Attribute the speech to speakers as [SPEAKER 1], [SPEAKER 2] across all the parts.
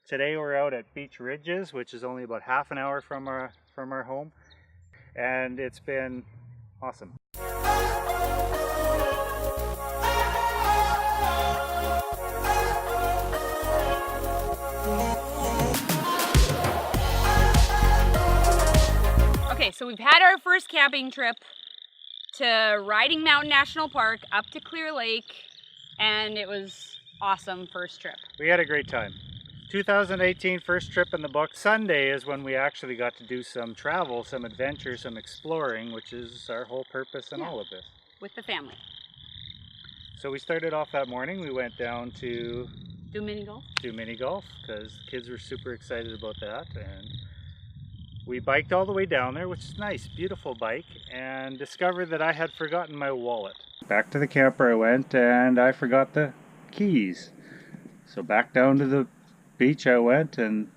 [SPEAKER 1] Today we're out at Beach Ridges, which is only about half an hour from our home, and it's been awesome.
[SPEAKER 2] Okay, so we've had our first camping trip to Riding Mountain National Park up to Clear Lake, and it was awesome first trip.
[SPEAKER 1] We had a great time. 2018 first trip in the book. Sunday is when we actually got to do some travel, some adventure, some exploring, which is our whole purpose in all of this.
[SPEAKER 2] With the family.
[SPEAKER 1] So we started off that morning. We went down to
[SPEAKER 2] do mini golf
[SPEAKER 1] because kids were super excited about that, and we biked all the way down there, which is nice, beautiful bike, and discovered that I had forgotten my wallet. Back to the camper I went, and I forgot the keys. So back down to the beach I went, and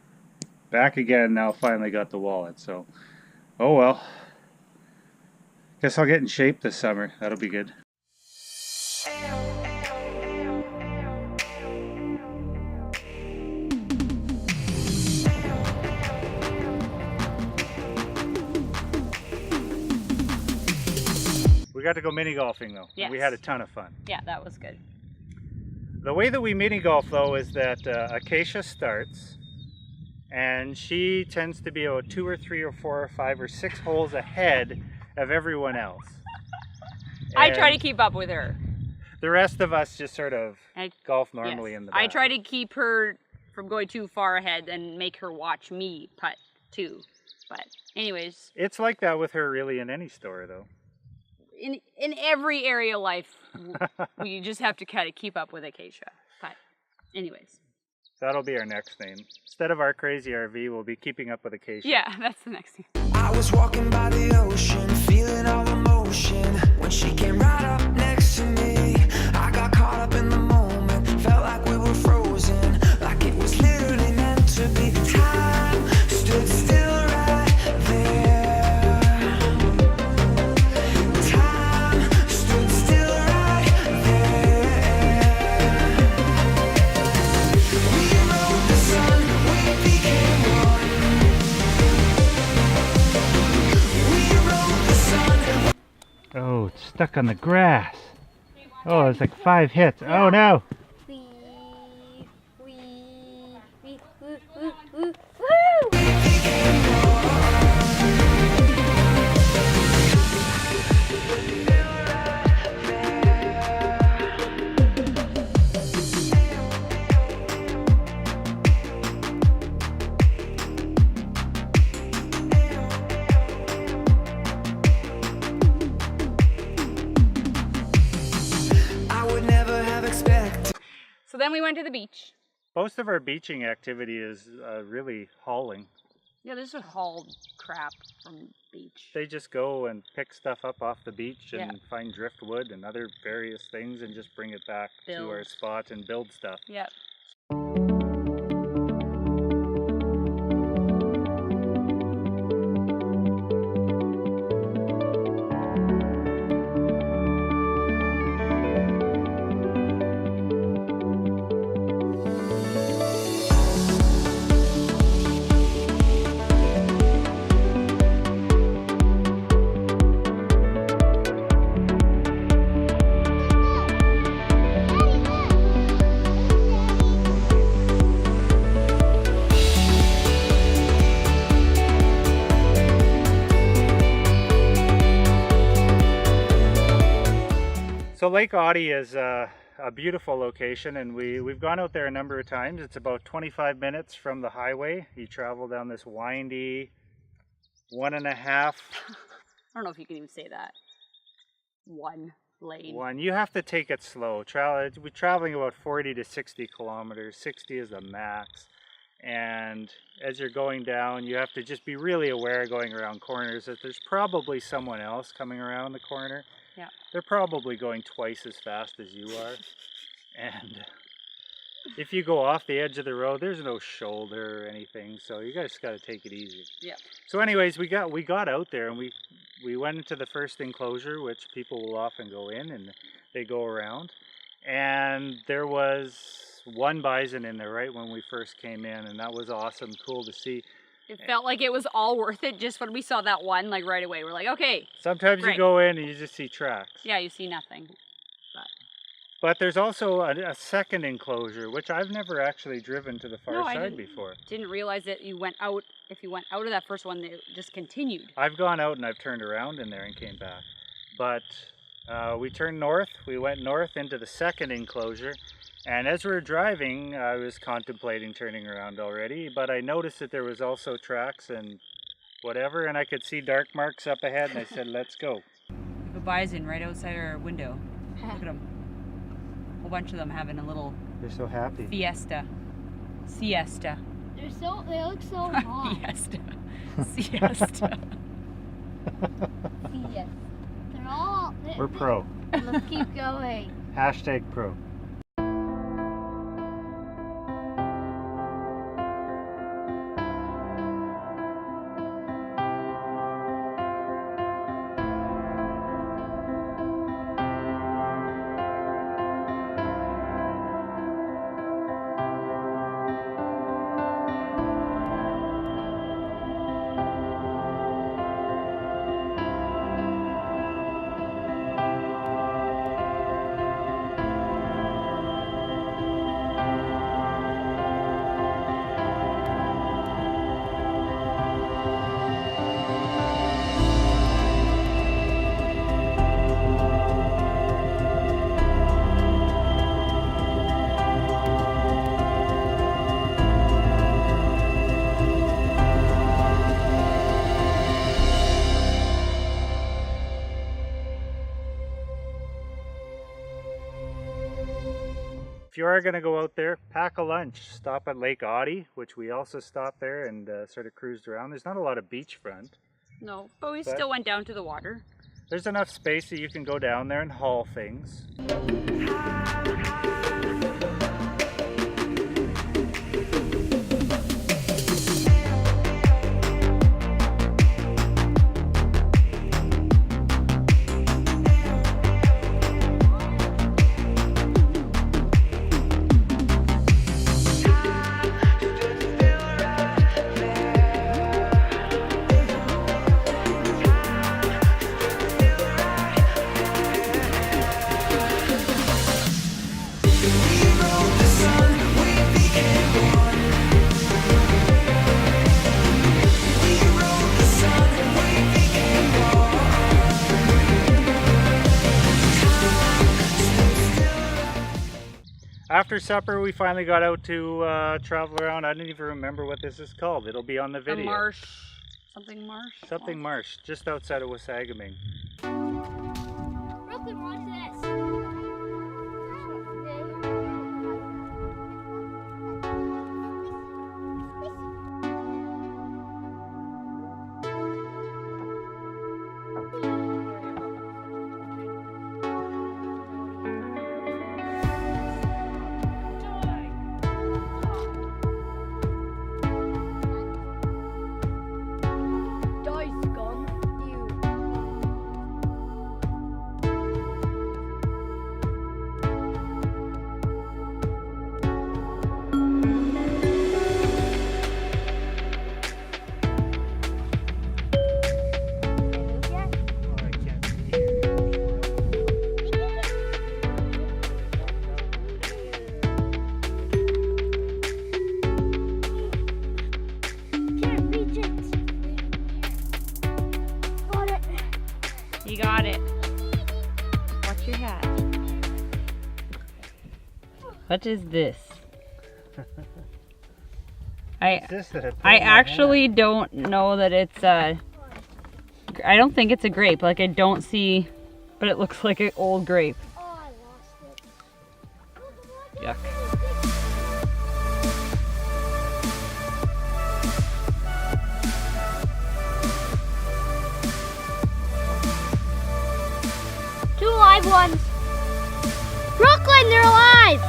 [SPEAKER 1] back again. Now finally got the wallet. So, oh well. Guess I'll get in shape this summer. That'll be good. We got to go mini golfing though.
[SPEAKER 2] Yes.
[SPEAKER 1] We had a ton of fun.
[SPEAKER 2] Yeah, that was good.
[SPEAKER 1] The way that we mini golf though is that Acacia starts, and she tends to be about 2 or 3 or 4 or 5 or 6 holes ahead of everyone else.
[SPEAKER 2] I try to keep up with her.
[SPEAKER 1] The rest of us just sort of golf normally in the back.
[SPEAKER 2] I try to keep her from going too far ahead and make her watch me putt too. But anyways.
[SPEAKER 1] It's like that with her really in any store though.
[SPEAKER 2] In every area of life, we just have to kind of keep up with Acacia. But anyways.
[SPEAKER 1] That'll be our next name. Instead of Our Crazy RV, we'll be Keeping Up with Acacia.
[SPEAKER 2] Yeah, that's the next thing.
[SPEAKER 3] I was walking by the ocean, feeling all emotion. When she came right up next to me, I got caught up in the moment. Felt like we were frozen, like it was literally meant to be. Time stood still right there.
[SPEAKER 1] Oh, it's stuck on the grass. Oh, it's like 5 hits. Oh no!
[SPEAKER 2] So then we went to the beach.
[SPEAKER 1] Most of our beaching activity is really hauling.
[SPEAKER 2] Yeah, this is hauled crap from the beach.
[SPEAKER 1] They just go and pick stuff up off the beach and find driftwood and other various things and just bring it back to our spot and build stuff.
[SPEAKER 2] Yep.
[SPEAKER 1] So Lake Audie is a beautiful location, and we've gone out there a number of times. It's about 25 minutes from the highway. You travel down this windy 1.5.
[SPEAKER 2] I don't know if you can even say that. 1 lane.
[SPEAKER 1] You have to take it slow. We're traveling about 40 to 60 kilometers. 60 is the max. And as you're going down, you have to just be really aware going around corners that there's probably someone else coming around the corner.
[SPEAKER 2] Yeah.
[SPEAKER 1] They're probably going twice as fast as you are. And if you go off the edge of the road, there's no shoulder or anything, so you guys got to take it easy.
[SPEAKER 2] Yeah.
[SPEAKER 1] So anyways, we got out there, and we went into the first enclosure, which people will often go in and they go around. and there was one bison in there right when we first came in, and that was awesome, cool to see.
[SPEAKER 2] It felt like it was all worth it just when we saw that one, like right away. We're like, okay.
[SPEAKER 1] Sometimes
[SPEAKER 2] great.
[SPEAKER 1] you go in and you just see tracks.
[SPEAKER 2] Yeah, you see nothing.
[SPEAKER 1] But there's also a second enclosure, which I've never actually driven to the far side before.
[SPEAKER 2] Didn't realize that you went out. If you went out of that first one, it just continued.
[SPEAKER 1] I've gone out and I've turned around in there and came back. But we turned north. We went north into the second enclosure. And as we were driving, I was contemplating turning around already. But I noticed that there was also tracks and whatever. And I could see dark marks up ahead. And I said, let's go.
[SPEAKER 2] We have a bison right outside our window. Look at them. A whole bunch of them having a little...
[SPEAKER 1] They're so happy.
[SPEAKER 2] Siesta.
[SPEAKER 4] They look so hot.
[SPEAKER 2] Siesta.
[SPEAKER 4] Yes. They're all...
[SPEAKER 1] We're pro.
[SPEAKER 4] Let's keep going.
[SPEAKER 1] Hashtag pro. If you are going to go out there, pack a lunch. Stop at Lake Audie, which we also stopped there and sort of cruised around. There's not a lot of beachfront.
[SPEAKER 2] No, but we still went down to the water.
[SPEAKER 1] There's enough space that you can go down there and haul things. After supper, we finally got out to travel around. I don't even remember what this is called. It'll be on the video.
[SPEAKER 2] A marsh. Something marsh?
[SPEAKER 1] Something marsh, just outside of Wasagaming.
[SPEAKER 4] Brooklyn, watch this.
[SPEAKER 2] You got it. Watch your hat. What is this? I actually don't know that it's I don't think it's a grape. Like I don't see, but it looks like an old grape.
[SPEAKER 4] Oh, I lost it.
[SPEAKER 2] Yuck.
[SPEAKER 4] Two live ones. Brooklyn, they're alive.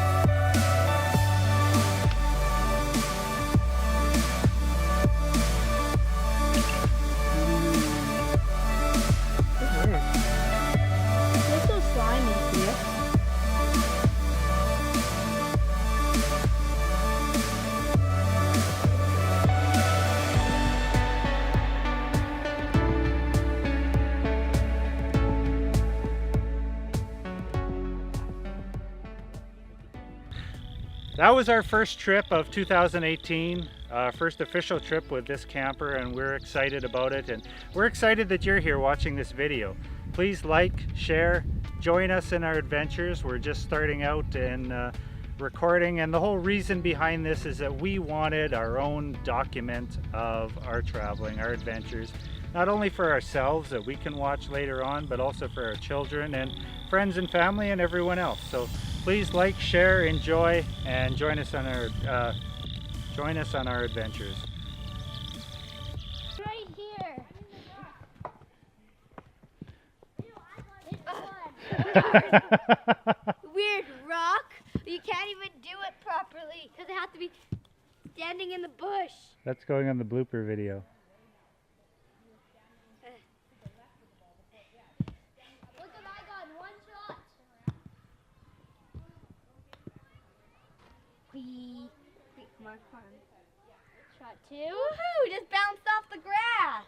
[SPEAKER 4] They're so slimy.
[SPEAKER 1] that was our first trip of 2018, first official trip with this camper, and we're excited about it, and we're excited that you're here watching this video. Please like, share, join us in our adventures. We're just starting out in recording, and the whole reason behind this is that we wanted our own document of our traveling, our adventures, not only for ourselves that we can watch later on, but also for our children and friends and family and everyone else. So please like, share, enjoy, and join us on our adventures.
[SPEAKER 4] Right here. Weird rock. You can't even do it properly because it has to be standing in the bush.
[SPEAKER 1] That's going on the blooper video.
[SPEAKER 4] Look at I got one shot. Wee. Come on, come on. Shot two. Woohoo! Just bounced off the grass.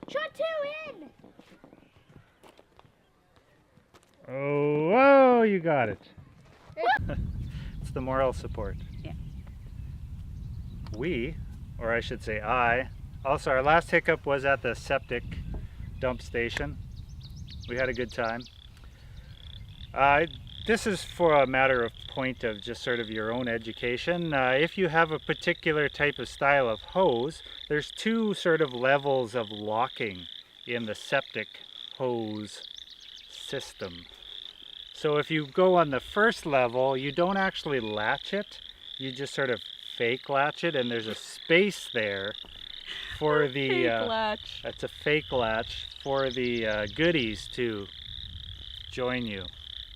[SPEAKER 4] Shot two in.
[SPEAKER 1] Oh, whoa, you got it. It's the moral support.
[SPEAKER 2] Yeah.
[SPEAKER 1] We, or I should say I, also our last hiccup was at the septic dump station. We had a good time. This is for a matter of point of just sort of your own education. If you have a particular type of style of hose, there's two sort of levels of locking in the septic hose system. So if you go on the first level, you don't actually latch it, you just sort of fake latch it, and there's a space there for the
[SPEAKER 2] latch.
[SPEAKER 1] That's a fake latch for the goodies to join you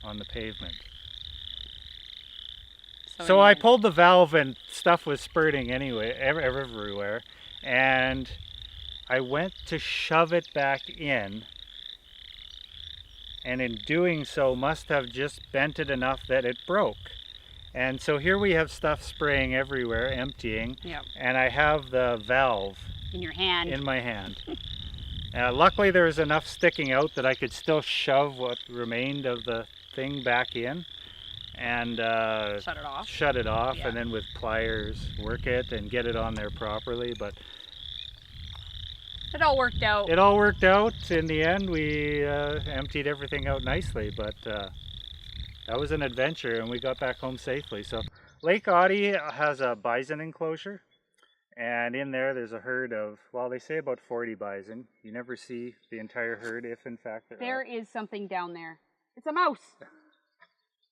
[SPEAKER 1] on the pavement. So I pulled the valve and stuff was spurting anyway, everywhere, and I went to shove it back in, and in doing so must have just bent it enough that it broke. And so here we have stuff spraying everywhere, emptying,
[SPEAKER 2] Yep.
[SPEAKER 1] and I have the valve
[SPEAKER 2] In your hand.
[SPEAKER 1] in my hand. Luckily there was enough sticking out that I could still shove what remained of the thing back in and
[SPEAKER 2] Shut it off.
[SPEAKER 1] shut it off,
[SPEAKER 2] Yeah.
[SPEAKER 1] and then with pliers work it and get it on there properly. But
[SPEAKER 2] It all worked out.
[SPEAKER 1] it all worked out in the end. We emptied everything out nicely, but that was an adventure, and we got back home safely. So Lake Audie has a bison enclosure, and in there's a herd of, well, they say about 40 bison. You never see the entire herd, if in fact
[SPEAKER 2] There
[SPEAKER 1] are.
[SPEAKER 2] is something down there. It's a mouse.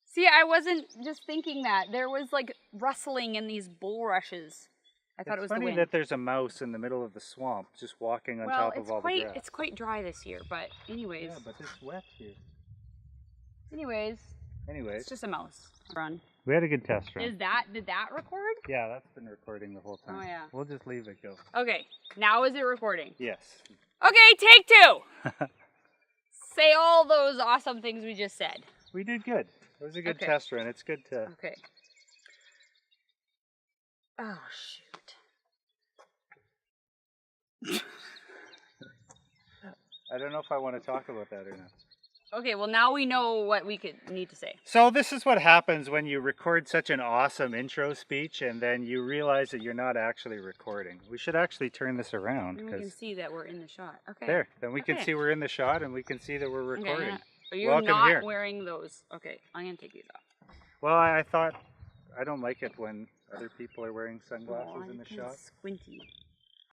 [SPEAKER 2] See, I wasn't just thinking that. There was like rustling in these bulrushes. I thought it was the
[SPEAKER 1] It's funny
[SPEAKER 2] wind.
[SPEAKER 1] that there's a mouse in the middle of the swamp just walking on top of all the grass.
[SPEAKER 2] It's quite dry this year, but anyways.
[SPEAKER 1] Yeah, but it's wet here.
[SPEAKER 2] Anyways,
[SPEAKER 1] Anyways,
[SPEAKER 2] it's just a mouse. Run.
[SPEAKER 1] we had a good test run.
[SPEAKER 2] Did that record?
[SPEAKER 1] Yeah, that's been recording the whole time.
[SPEAKER 2] Oh, yeah.
[SPEAKER 1] We'll just leave it go.
[SPEAKER 2] Okay, now is it recording?
[SPEAKER 1] Yes.
[SPEAKER 2] Okay, take two. Say all those awesome things we just said.
[SPEAKER 1] We did good. It was a good
[SPEAKER 2] Okay.
[SPEAKER 1] test run. It's good to...
[SPEAKER 2] Okay. Oh, shoot.
[SPEAKER 1] I don't know if I want to talk about that or not.
[SPEAKER 2] Okay, well now we know what we need to say.
[SPEAKER 1] So this is what happens when you record such an awesome intro speech and then you realize that you're not actually recording. We should actually turn this around.
[SPEAKER 2] And we can
[SPEAKER 1] 'cause
[SPEAKER 2] see that we're in the shot. Okay.
[SPEAKER 1] there, then we can
[SPEAKER 2] Okay.
[SPEAKER 1] see we're in the shot and we can see that we're
[SPEAKER 2] Okay,
[SPEAKER 1] recording.
[SPEAKER 2] But you're
[SPEAKER 1] Welcome
[SPEAKER 2] not
[SPEAKER 1] here.
[SPEAKER 2] wearing those. Okay, I'm gonna take these off.
[SPEAKER 1] Well, I thought, I don't like it when other people are wearing
[SPEAKER 2] Oh,
[SPEAKER 1] sunglasses in the
[SPEAKER 2] I'm
[SPEAKER 1] shot.
[SPEAKER 2] squinty.